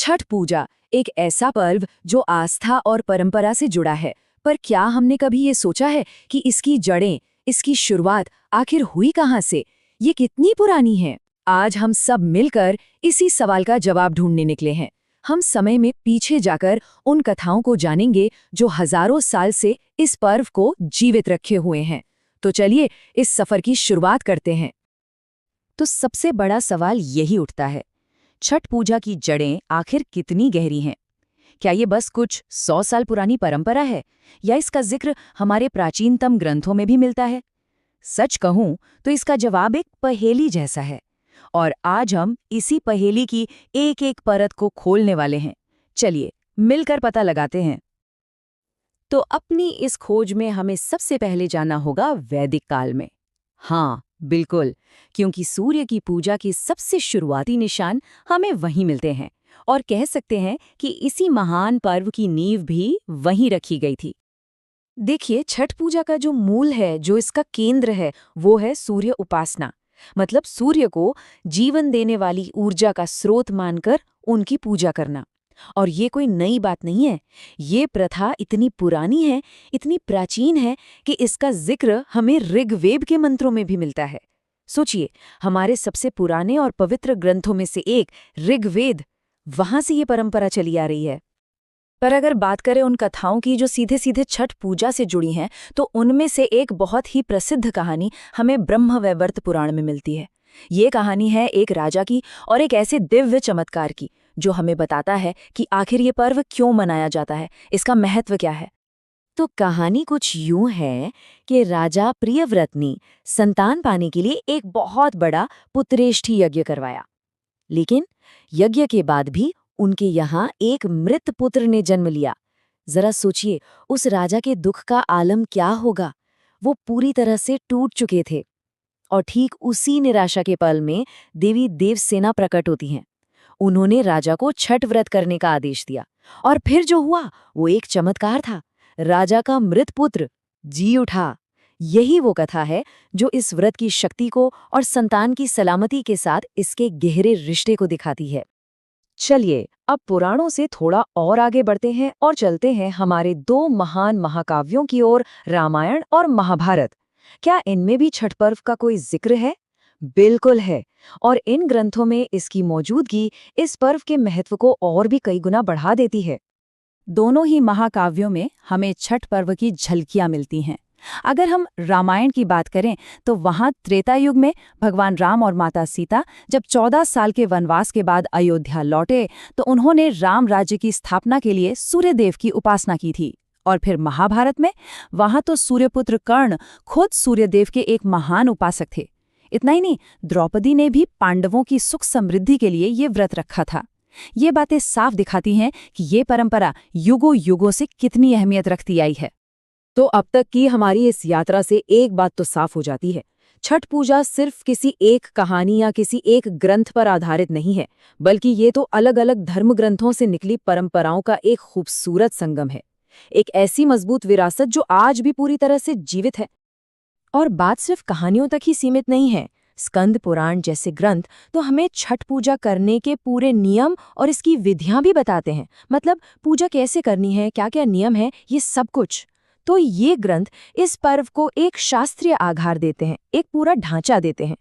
छठ पूजा एक ऐसा पर्व जो आस्था और परंपरा से जुड़ा है, पर क्या हमने कभी ये सोचा है कि इसकी जड़ें, इसकी शुरुआत आखिर हुई कहाँ से? ये कितनी पुरानी है? आज हम सब मिलकर इसी सवाल का जवाब ढूंढने निकले हैं। हम समय में पीछे जाकर उन कथाओं को जानेंगे जो हजारों साल से इस पर्व को जीवित रखे हुए हैं। तो चलिए इस सफर की शुरुआत करते हैं। तो सबसे बड़ा सवाल यही उठता है, छठ पूजा की जड़ें आखिर कितनी गहरी हैं? क्या ये बस कुछ 100 साल पुरानी परंपरा है, या इसका जिक्र हमारे प्राचीनतम ग्रंथों में भी मिलता है? सच कहूं तो इसका जवाब एक पहेली जैसा है, और आज हम इसी पहेली की एक एक परत को खोलने वाले हैं। चलिए मिलकर पता लगाते हैं। तो अपनी इस खोज में हमें सबसे पहले जाना होगा वैदिक काल में। हाँ बिल्कुल, क्योंकि सूर्य की पूजा के सबसे शुरुआती निशान हमें वहीं मिलते हैं, और कह सकते हैं कि इसी महान पर्व की नींव भी वहीं रखी गई थी। देखिए, छठ पूजा का जो मूल है, जो इसका केंद्र है, वो है सूर्य उपासना। मतलब सूर्य को जीवन देने वाली ऊर्जा का स्रोत मानकर उनकी पूजा करना। और ये कोई नई बात नहीं है। ये प्रथा इतनी पुरानी है, इतनी प्राचीन है कि इसका जिक्र हमें ऋग्वेद के मंत्रों में भी मिलता है। सोचिए, हमारे सबसे पुराने और पवित्र ग्रंथों में से एक ऋग्वेद, वहां से ये परंपरा चली आ रही है। पर अगर बात करें उन कथाओं की जो सीधे सीधे छठ पूजा से जुड़ी हैं, तो उनमें से एक बहुत ही प्रसिद्ध कहानी हमें ब्रह्मवैवर्त पुराण में मिलती है। ये कहानी है एक राजा की और एक ऐसे दिव्य चमत्कार की, जो हमें बताता है कि आखिर ये पर्व क्यों मनाया जाता है, इसका महत्व क्या है। तो कहानी कुछ यूं है कि राजा प्रियव्रत ने संतान पाने के लिए एक बहुत बड़ा पुत्रेष्ठी यज्ञ करवाया। लेकिन यज्ञ के बाद भी उनके यहाँ एक मृत पुत्र ने जन्म लिया। जरा सोचिए, उस राजा के दुख का आलम क्या होगा। वो पूरी तरह से टूट चुके थे। और ठीक उसी निराशा के पल में देवी देवसेना प्रकट होती हैं। उन्होंने राजा को छठ व्रत करने का आदेश दिया, और फिर जो हुआ वो एक चमत्कार था। राजा का मृत पुत्र जी उठा। यही वो कथा है जो इस व्रत की शक्ति को और संतान की सलामती के साथ इसके गहरे रिश्ते को दिखाती है। चलिए अब पुराणों से थोड़ा और आगे बढ़ते हैं और चलते हैं हमारे दो महान महाकाव्यों की ओर, रामायण और महाभारत। क्या इनमें भी छठ पर्व का कोई जिक्र है? बिल्कुल है, और इन ग्रंथों में इसकी मौजूदगी इस पर्व के महत्व को और भी कई गुना बढ़ा देती है। दोनों ही महाकाव्यों में हमें छठ पर्व की झलकियां मिलती हैं। अगर हम रामायण की बात करें तो वहां त्रेता युग में भगवान राम और माता सीता जब 14 साल के वनवास के बाद अयोध्या लौटे, तो उन्होंने राम राज्य की स्थापना के लिए सूर्यदेव की उपासना की थी। और फिर महाभारत में वहां तो सूर्यपुत्र कर्ण खुद सूर्यदेव के एक महान उपासक थे। इतना ही नहीं, द्रौपदी ने भी पांडवों की सुख समृद्धि के लिए ये व्रत रखा था। ये बातें साफ दिखाती हैं कि ये परंपरा युगों युगों से कितनी अहमियत रखती आई है। तो अब तक की हमारी इस यात्रा से एक बात तो साफ हो जाती है, छठ पूजा सिर्फ किसी एक कहानी या किसी एक ग्रंथ पर आधारित नहीं है, बल्कि ये तो अलग अलग धर्म ग्रंथों से निकली परंपराओं का एक खूबसूरत संगम है। एक ऐसी मजबूत विरासत जो आज भी पूरी तरह से जीवित है। और बात सिर्फ कहानियों तक ही सीमित नहीं है। स्कंद पुराण जैसे ग्रंथ तो हमें छठ पूजा करने के पूरे नियम और इसकी विधियां भी बताते हैं। मतलब पूजा कैसे करनी है, क्या क्या नियम है, ये सब कुछ। तो ये ग्रंथ इस पर्व को एक शास्त्रीय आधार देते हैं, एक पूरा ढांचा देते हैं।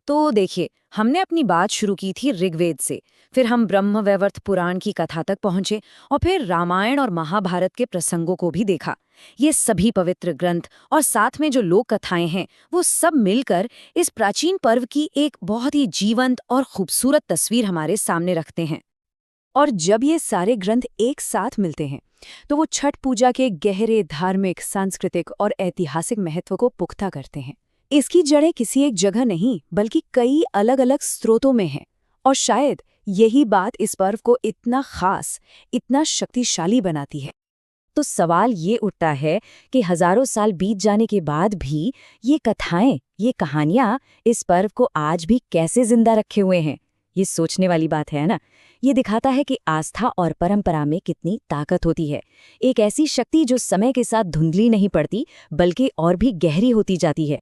तो देखिए, हमने अपनी बात शुरू की थी ऋग्वेद से, फिर हम ब्रह्मवैवर्त पुराण की कथा तक पहुंचे, और फिर रामायण और महाभारत के प्रसंगों को भी देखा। ये सभी पवित्र ग्रंथ और साथ में जो लोक कथाएं हैं, वो सब मिलकर इस प्राचीन पर्व की एक बहुत ही जीवंत और खूबसूरत तस्वीर हमारे सामने रखते हैं। और जब ये सारे ग्रंथ एक साथ मिलते हैं, तो वो छठ पूजा के गहरे धार्मिक, सांस्कृतिक और ऐतिहासिक महत्व को पुख्ता करते हैं। इसकी जड़ें किसी एक जगह नहीं, बल्कि कई अलग अलग स्रोतों में हैं। और शायद यही बात इस पर्व को इतना खास, इतना शक्तिशाली बनाती है। तो सवाल ये उठता है कि हजारों साल बीत जाने के बाद भी ये कथाएं, ये कहानियां इस पर्व को आज भी कैसे जिंदा रखे हुए हैं। ये सोचने वाली बात है ना। ये दिखाता है कि आस्था और परंपरा में कितनी ताकत होती है। एक ऐसी शक्ति जो समय के साथ धुंधली नहीं पड़ती, बल्कि और भी गहरी होती जाती है।